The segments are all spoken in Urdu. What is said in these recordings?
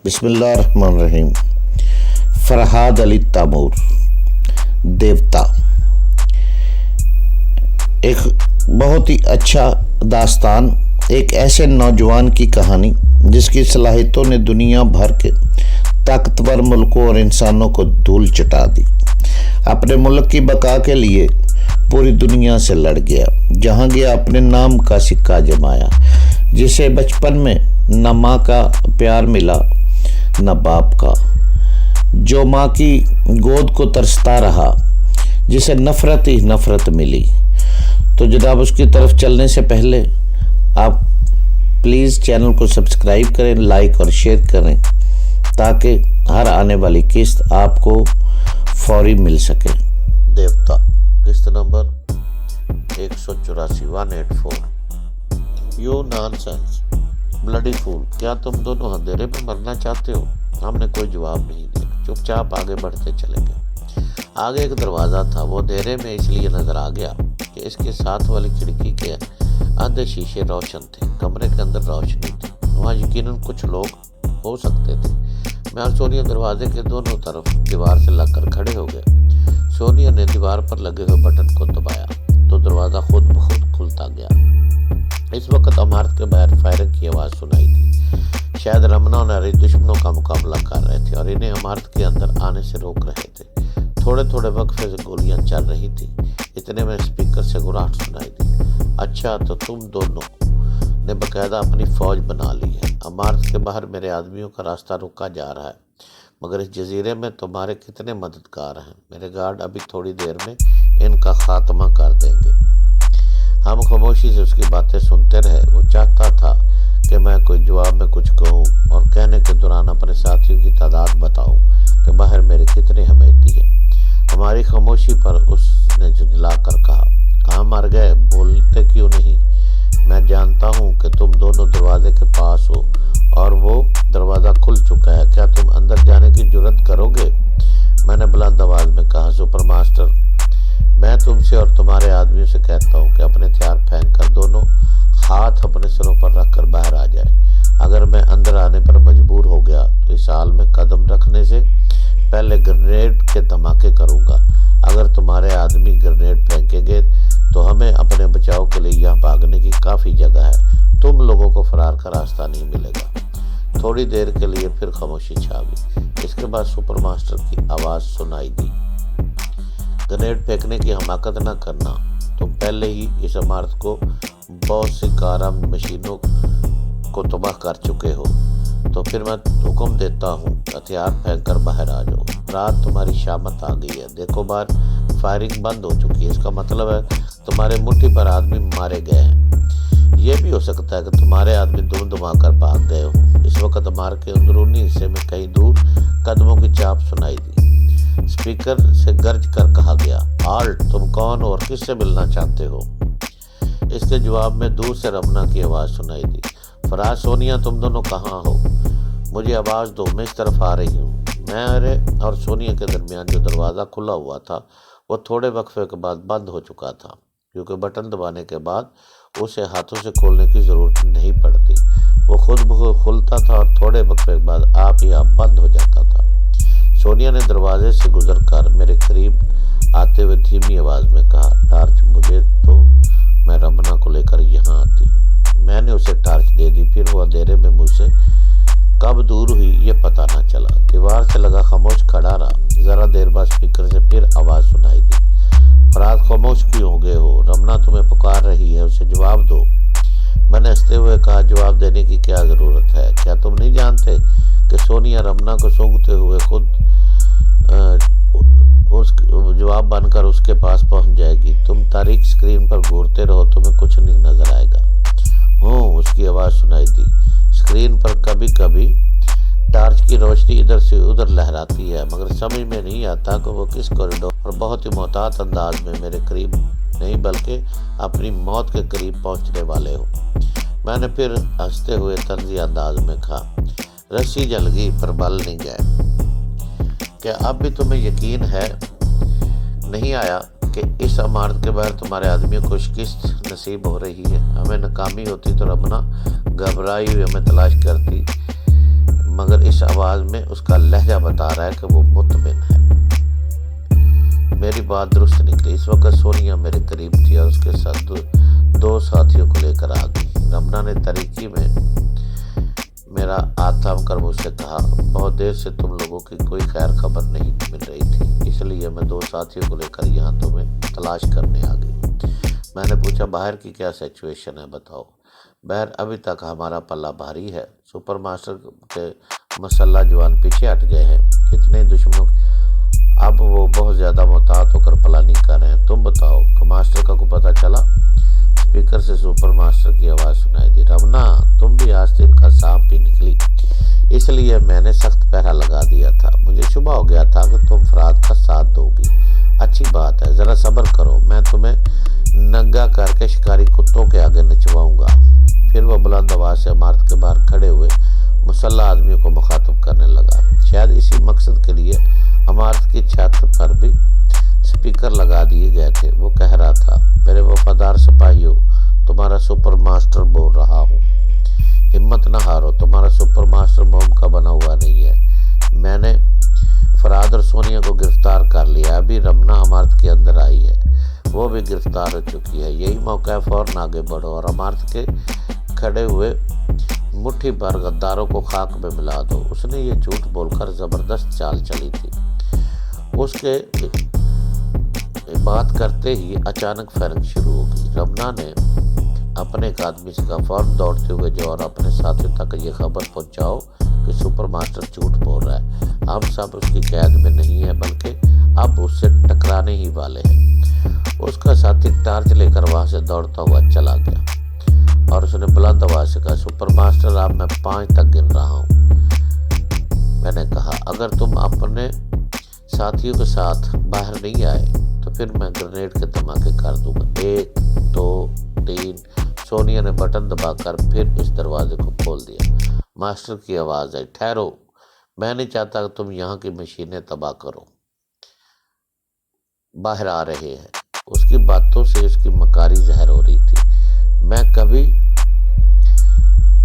بسم اللہ الرحمن الرحیم۔ فرحاد علی تیمور، دیوتا، ایک بہت ہی اچھا داستان، ایک ایسے نوجوان کی کہانی جس کی صلاحیتوں نے دنیا بھر کے طاقتور ملکوں اور انسانوں کو دھول چٹا دی۔ اپنے ملک کی بقا کے لیے پوری دنیا سے لڑ گیا، جہاں گیا اپنے نام کا سکہ جمایا، جسے بچپن میں نہ ماں کا پیار ملا نہ باپ کا، جو ماں کی گود کو ترستا رہا، جسے نفرت ہی نفرت ملی۔ تو جناب اس کی طرف چلنے سے پہلے آپ پلیز چینل کو سبسکرائب کریں، لائک اور شیئر کریں تاکہ ہر آنے والی قسط آپ کو فوری مل سکے۔ دیوتا، قسط نمبر 184 184۔ You nonsense bloody fool, کیا تم دونوں اندھیرے میں مرنا چاہتے ہو؟ ہم نے کوئی جواب نہیں دیا، چپ چاپ آگے بڑھتے چلے گئے۔ آگے ایک دروازہ تھا، وہ اندھیرے میں اس لیے نظر آ گیا کہ اس کے ساتھ والی کھڑکی کے آدھے شیشے روشن تھے، کمرے کے اندر روشنی تھی، وہاں یقیناً کچھ لوگ ہو سکتے تھے۔ میں اور سونیا دروازے کے دونوں طرف دیوار سے لگ کر کھڑے ہو گئے۔ سونیا نے دیوار پر لگے ہوئے بٹن کو دبایا تو دروازہ خود بخود کھلتا گیا۔ اس وقت عمارت کے باہر فائرنگ کی آواز سنائی تھی۔ شاید رمنا اور ناری دشمنوں کا مقابلہ کر رہے تھے اور انہیں عمارت کے اندر آنے سے روک رہے تھے۔ تھوڑے تھوڑے وقفے سے گولیاں چل رہی تھیں۔ اتنے میں اسپیکر سے گراہٹ سنائی دی۔ اچھا، تو تم دونوں نے باقاعدہ اپنی فوج بنا لی ہے۔ عمارت کے باہر میرے آدمیوں کا راستہ روکا جا رہا ہے، مگر اس جزیرے میں تمہارے کتنے مددگار ہیں؟ میرے گارڈ ابھی تھوڑی دیر میں ان کا خاتمہ کر دیں گے۔ ہم خاموشی سے اس کی باتیں سنتے رہے۔ وہ چاہتا تھا کہ میں کوئی جواب میں کچھ کہوں اور کہنے کے دوران اپنے ساتھیوں کی تعداد بتاؤں کہ باہر میرے کتنے حمیتی ہیں۔ ہماری خاموشی پر اس نے جھنجھلا کر کہا، کہاں مر گئے؟ بولتے کیوں نہیں؟ میں جانتا ہوں کہ تم دونوں دروازے کے پاس ہو اور وہ دروازہ کھل چکا ہے، کیا تم اندر جانے کی جرات کرو گے؟ میں نے بلند آواز میں کہا، سپر ماسٹر، میں تم سے اور تمہارے آدمیوں سے کہتا ہوں کہ اپنے ہتھیار پھینک کر دونوں ہاتھ اپنے سروں پر رکھ کر باہر آ جائے۔ اگر میں اندر آنے پر مجبور ہو گیا تو اس حال میں قدم رکھنے سے پہلے گرنیڈ کے دھماکے کروں گا۔ اگر تمہارے آدمی گرنیڈ پھینکیں گے تو ہمیں اپنے بچاؤ کے لیے یہاں بھاگنے کی کافی جگہ ہے، تم لوگوں کو فرار کا راستہ نہیں ملے گا۔ تھوڑی دیر کے لیے پھر خاموشی چھا گئی۔ اس کے بعد سپر ماسٹر کی آواز سنائی دی، گرنیڈ پھینکنے کی حماقت نہ کرنا، تم پہلے ہی اس عمارت کو بہت سی کارآمد مشینوں کو تباہ کر چکے ہو، تو پھر میں حکم دیتا ہوں ہتھیار پھینک کر باہر آ جاؤ۔ رات تمہاری شامت آ گئی ہے، دیکھو باہر فائرنگ بند ہو چکی ہے، اس کا مطلب ہے تمہارے مٹھی پر آدمی مارے گئے ہیں۔ یہ بھی ہو سکتا ہے کہ تمہارے آدمی دم دما کر بھاگ گئے ہوں۔ اس وقت عمارت کے اندرونی حصے میں کہیں دور قدموں کی چاپ سنائی دی۔ اسپیکر سے گرج کر کہا گیا، آلٹ، تم کون ہو اور کس سے ملنا چاہتے ہو؟ اس کے جواب میں دور سے رمنا کی آواز سنائی دی، فراز، سونیا، تم دونوں کہاں ہو؟ مجھے آواز دو، میں اس طرف آ رہی ہوں۔ میرے اور سونیا کے درمیان جو دروازہ کھلا ہوا تھا وہ تھوڑے وقفے کے بعد بند ہو چکا تھا، کیونکہ بٹن دبانے کے بعد اسے ہاتھوں سے کھولنے کی ضرورت نہیں پڑتی، وہ خود بخود کھلتا تھا اور تھوڑے وقفے کے بعد آپ ہی آپ بند ہو جاتا تھا۔ سونیا نے دروازے سے گزر کر میرے قریب آتے ہوئے دھیمی آواز میں کہا، ٹارچ مجھے دو، میں رمنا کو لے کر یہاں آتی ہوں۔ میں نے اسے ٹارچ دے دی، پھر وہ اندھیرے میں مجھ سے کب دور ہوئی یہ پتہ نہ چلا۔ دیوار سے لگا خاموش کھڑا رہا۔ ذرا دیر بعد اسپیکر سے پھر آواز سنائی دی، فراد، خاموش کیوں ہو گئے ہو؟ رمنا تمہیں پکار رہی ہے، اسے جواب دو۔ میں نے ہنستے ہوئے کہا، جواب دینے کی کیا ضرورت ہے؟ کیا تم نہیں جانتے کہ سونیا رمنا کو سونگھتے ہوئے خود اس جواب بن کر اس کے پاس پہنچ جائے گی؟ تم تاریک اسکرین پر گھورتے رہو، تمہیں کچھ نہیں نظر آئے گا۔ ہوں، اس کی آواز سنائی دی، اسکرین پر کبھی کبھی ٹارچ کی روشنی ادھر سے ادھر لہراتی ہے، مگر سمجھ میں نہیں آتا کہ وہ کس کوریڈور اور بہت ہی محتاط انداز میں میرے قریب نہیں بلکہ اپنی موت کے قریب پہنچنے والے ہو۔ میں نے پھر ہنستے ہوئے طنزی انداز میں کہا، رسی جل گئی پر بل نہیں گئے۔ کیا اب بھی تمہیں یقین ہے نہیں آیا کہ اس عمارت کے باہر تمہارے آدمیوں کو شکست نصیب ہو رہی ہے؟ ہمیں ناکامی ہوتی تو رمنا گھبرائی ہوئی ہمیں تلاش کرتی، مگر اس آواز میں اس کا لہجہ بتا رہا ہے کہ وہ مطمئن ہے۔ میری بات درست نکلی۔ اس وقت سونیا میرے قریب تھی اور اس کے ساتھ دو ساتھیوں کو لے کر آ گئی۔ رمنا نے طریقی میں میرا ہاتھ تھام کر مجھ سے کہا، بہت دیر سے تم لوگوں کی کوئی خیر خبر نہیں مل رہی تھی، اس لیے میں 2 ساتھیوں کو لے کر یہاں تمہیں تلاش کرنے آ گئی۔ میں نے پوچھا، باہر کی کیا سچویشن ہے، بتاؤ۔ باہر ابھی تک ہمارا پلہ بھاری ہے، سپر ماسٹر کے مسلح جوان پیچھے ہٹ گئے ہیں، کتنے دشمنوں اب وہ بہت زیادہ محتاط ہو کر پلاننگ کر رہے ہیں۔ تم بتاؤ کہ ماسٹر کا کو پتہ چلا؟ اسپیکر سے سپر ماسٹر کی آواز سنائی دی، رمنا تم بھی آستین کا سانپ ہی نکلی، اس لیے میں نے سخت پہرا لگا دیا تھا۔ مجھے شبہ ہو گیا تھا کہ تم فراد کا ساتھ دو گی۔ اچھی بات ہے، ذرا صبر کرو، میں تمہیں ننگا کر کے شکاری کتوں کے آگے نچواؤں گا۔ پھر وہ بلند آواز سے عمارت کے باہر کھڑے ہوئے مسلح آدمیوں کو مخاطب کرنے لگا۔ شاید اسی مقصد کے لیے عمارت کی چھت پر بھی اسپیکر لگا دیے گئے تھے۔ وہ کہہ رہا تھا، میرے وفادار سپاہیوں، تمہارا سپر ماسٹر بول رہا ہوں، ہمت نہ ہارو، تمہارا سپر ماسٹر موم کا بنا ہوا نہیں ہے۔ میں نے فراد اور سونیا کو گرفتار کر لیا، ابھی رمنا عمارت کے اندر آئی ہے، وہ بھی گرفتار ہو چکی ہے۔ یہی موقع ہے، فوراً آگے بڑھو اور عمارت کے کھڑے ہوئے مٹھی بھر غداروں کو خاک میں ملا دو۔ اس نے یہ جھوٹ بول کر زبردست چال چلی تھی۔ اس کے بات کرتے ہی اچانک فائرنگ شروع ہو گئی۔ رمنا نے اپنے ایک آدمی سے کہا، فوراً دوڑتے ہوئے جو اور اپنے ساتھیوں تک یہ خبر پہنچاؤ کہ سپر ماسٹر جھوٹ بول رہا ہے، ہم سب اس کی قید میں نہیں ہیں بلکہ اب اس سے ٹکرانے ہی والے ہیں۔ اس کا ساتھی ٹارچ لے کر وہاں سے دوڑتا ہوا چلا گیا اور اس نے بلند آواز سے کہا، سپر ماسٹر اب میں 5 تک گن رہا ہوں۔ میں نے کہا، اگر تم اپنے ساتھیوں کے ساتھ باہر نہیں آئے تو پھر میں گرینیڈ کے دھماکے کر دوں گا۔ 1 2 3 سونیا نے بٹن دبا کر پھر اس دروازے کو کھول دیا۔ ماسٹر کی آواز آئی، ٹھہرو، میں نہیں چاہتا کہ تم یہاں کی مشینیں تباہ کرو، باہر آ رہے ہیں۔ اس کی باتوں سے اس کی مکاری ظاہر ہو رہی تھی۔ میں کبھی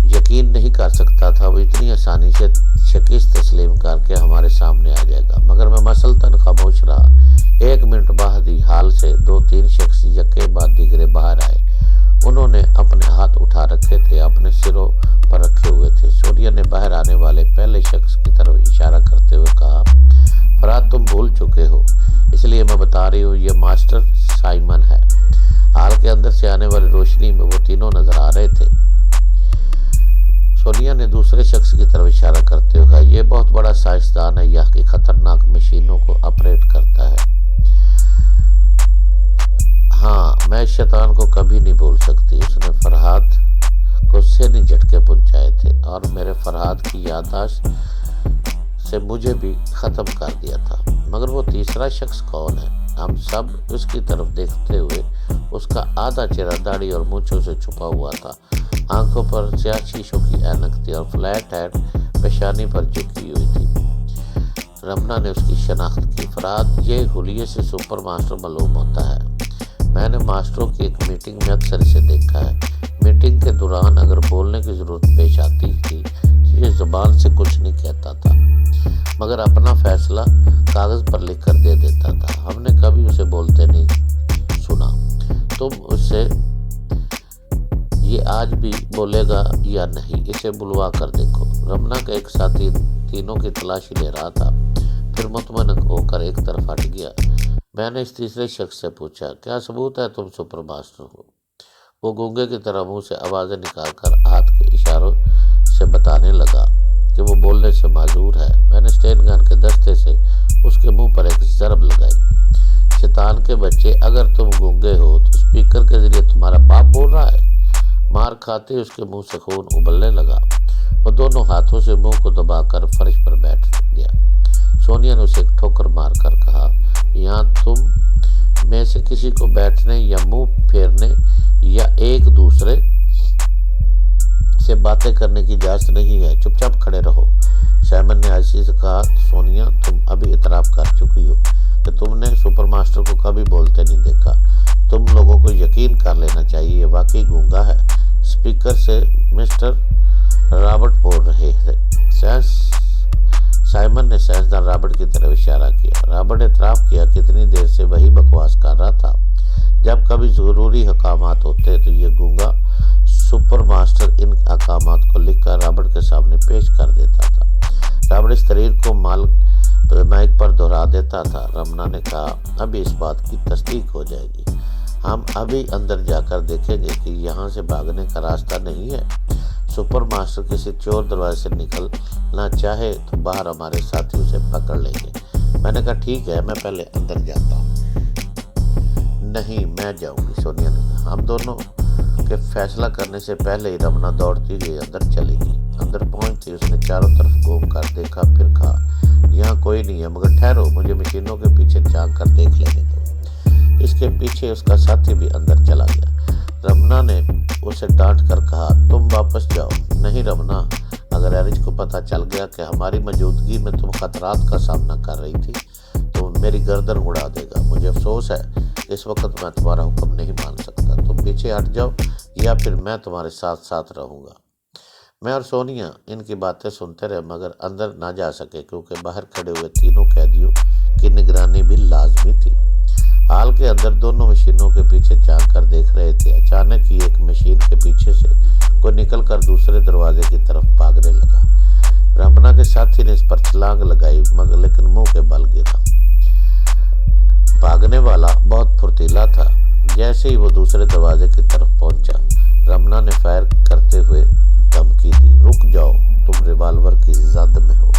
یقین نہیں کر سکتا تھا وہ اتنی آسانی سے شکست تسلیم کر کے ہمارے سامنے آ جائے گا، مگر میں مسلطن خاموش رہا۔ 1 منٹ بعد ہی ہال سے 2-3 شخص یکے بعد دیگرے باہر آئے۔ انہوں نے اپنے ہاتھ اٹھا رکھے تھے، اپنے سروں پر رکھے ہوئے تھے۔ سونیا نے باہر آنے والے پہلے شخص کی طرف اشارہ کرتے ہوئے کہا، فراد تم بھول چکے ہو، اس لیے میں بتا رہی ہوں، یہ ماسٹر سائمن ہے۔ ہال کے اندر سے آنے والی روشنی میں وہ تینوں نظر آ رہے تھے۔ سونیا نے دوسرے شخص کی طرف اشارہ کرتے ہوئے کہا، یہ بہت بڑا سائنسدان ہے، یہاں کی خطرناک مشینوں کو آپریٹ کرتا ہے۔ ہاں، میں اس شیطان کو کبھی نہیں بھول سکتی، اس نے فرحاد کو سینی جھٹکے پہنچائے تھے اور میرے فرحاد کی یادداشت سے مجھے بھی ختم کر دیا تھا۔ مگر وہ تیسرا شخص کون ہے؟ ہم سب اس کی طرف دیکھتے ہوئے، اس کا آدھا چہرہ داڑھی اور مونچھوں سے چھپا ہوا تھا، آنکھوں پر سیاہ شیشوں کی اینک تھی اور فلیٹ ہیڈ پیشانی پر جھکی ہوئی تھی۔ رمنا نے اس کی شناخت کی۔ فرحاد، یہ حلیے سے سپر ماسٹر معلوم ہوتا ہے، میں نے ماسٹروں کی ایک میٹنگ میں اکثر اسے دیکھا ہے۔ میٹنگ کے دوران اگر بولنے کی ضرورت پیش آتی تھی تو یہ زبان سے کچھ نہیں کہتا تھا، مگر اپنا فیصلہ کاغذ پر لکھ کر دے دیتا تھا۔ ہم نے کبھی اسے بولتے نہیں سنا۔ تم اس سے یہ آج بھی بولے گا یا نہیں، اسے بلوا کر دیکھو۔ رمنا کا ایک ساتھی تینوں کی تلاشی لے رہا تھا، پھر مطمئن ہو کر ایک طرف ہٹ گیا۔ میں نے اس تیسرے شخص سے پوچھا، کیا ثبوت ہے تم سپر ماسٹر ہو؟ وہ گونگے کی طرح منہ سے آوازیں نکال کر ہاتھ کے اشاروں سے بتانے لگا کہ وہ بولنے سے معذور ہے۔ میں نے اسٹین گن کے دستے سے اس کے منہ پر ایک ضرب لگائی۔ شیطان کے بچے، اگر تم گونگے ہو تو اسپیکر کے ذریعے تمہارا باپ بول رہا ہے۔ مار کھاتے اس کے منہ سے خون ابلنے لگا۔ وہ دونوں ہاتھوں سے منہ کو دبا کر فرش پر بیٹھ گیا۔ سونیا نے اسے ایک ٹھوکر مار کر کہا، یہاں تم میں سے کسی کو بیٹھنے یا منہ پھیرنے یا ایک دوسرے سے باتیں کرنے کی اجازت نہیں ہے، چپ چاپ کھڑے رہو۔ سائمن نے آہستگی سے کہا، سونیا تم ابھی اعتراف کر چکی ہو کہ تم نے سپر ماسٹر کو کبھی بولتے نہیں دیکھا۔ تم لوگوں کو یقین کر لینا چاہیے، یہ واقعی گونگا ہے۔ اسپیکر سے مسٹر رابرٹ بول رہے تھے، سائمن نے سائنسدان رابرٹ کی طرف اشارہ کیا۔ رابرٹ نے اعتراف کیا کہ اتنی دیر سے وہی بکواس کر رہا تھا۔ جب کبھی ضروری حکامات ہوتے تو یہ گونگا سپر ماسٹر ان احکامات کو لکھ کر رابرٹ کے سامنے پیش کر دیتا تھا۔ رابرٹ اس تحریر کو مائک پر دہرا دیتا تھا۔ رمنا نے کہا، ابھی اس بات کی تصدیق ہو جائے گی۔ ہم ابھی اندر جا کر دیکھیں گے کہ یہاں سے بھاگنے کا راستہ نہیں ہے۔ سپر ماسٹر کسی چور دروازے سے نکلنا چاہے تو باہر ہمارے ساتھی اسے پکڑ لیں گے۔ میں نے کہا ٹھیک ہے، میں پہلے اندر جاتا ہوں۔ نہیں، میں جاؤں گی، سونیا نے کہا۔ ہم دونوں کے فیصلہ کرنے سے پہلے ہی رمنا دوڑتی گئی اندر چلی گئی۔ اندر پہنچتی اس نے چاروں طرف گھوم کر دیکھا، پھر کہا، یہاں کوئی نہیں ہے، مگر ٹھہرو، مجھے مشینوں کے پیچھے جھانک کر دیکھ لینے دو۔ اس کے پیچھے اس کا ساتھی بھی اندر چلا گیا۔ رمنا نے اسے ڈانٹ کر کہا، تم واپس جاؤ۔ نہیں رمنا، اگر ایرج کو پتہ چل گیا کہ ہماری موجودگی میں تم خطرات کا سامنا کر رہی تھی تو میری گردن اڑا دے گا۔ مجھے افسوس ہے، اس وقت میں تمہارا حکم نہیں مان سکتا۔ تم پیچھے ہٹ جاؤ یا پھر میں تمہارے ساتھ رہوں گا۔ میں اور سونیا ان کی باتیں سنتے رہے مگر اندر نہ جا سکے کیونکہ باہر کھڑے ہوئے تینوں قیدیوں کی نگرانی بھی لازمی تھی۔ ہال کے اندر دونوں مشینوں کے پیچھے جھانک کر دیکھ رہے تھے۔ اچانک ہی ایک مشین کے پیچھے سے کوئی نکل کر دوسرے دروازے کی طرف بھاگنے لگا۔ رمنا کے ساتھی نے اس پر چھلانگ لگائی مگر لیکن منہ کے بل گرا۔ بھاگنے والا بہت پھرتیلا تھا۔ جیسے ہی وہ دوسرے دروازے کی طرف پہنچا، رمنا نے فائر کرتے ہوئے دھمکی دی، رک جاؤ، تم ریوالور کی زد میں ہو۔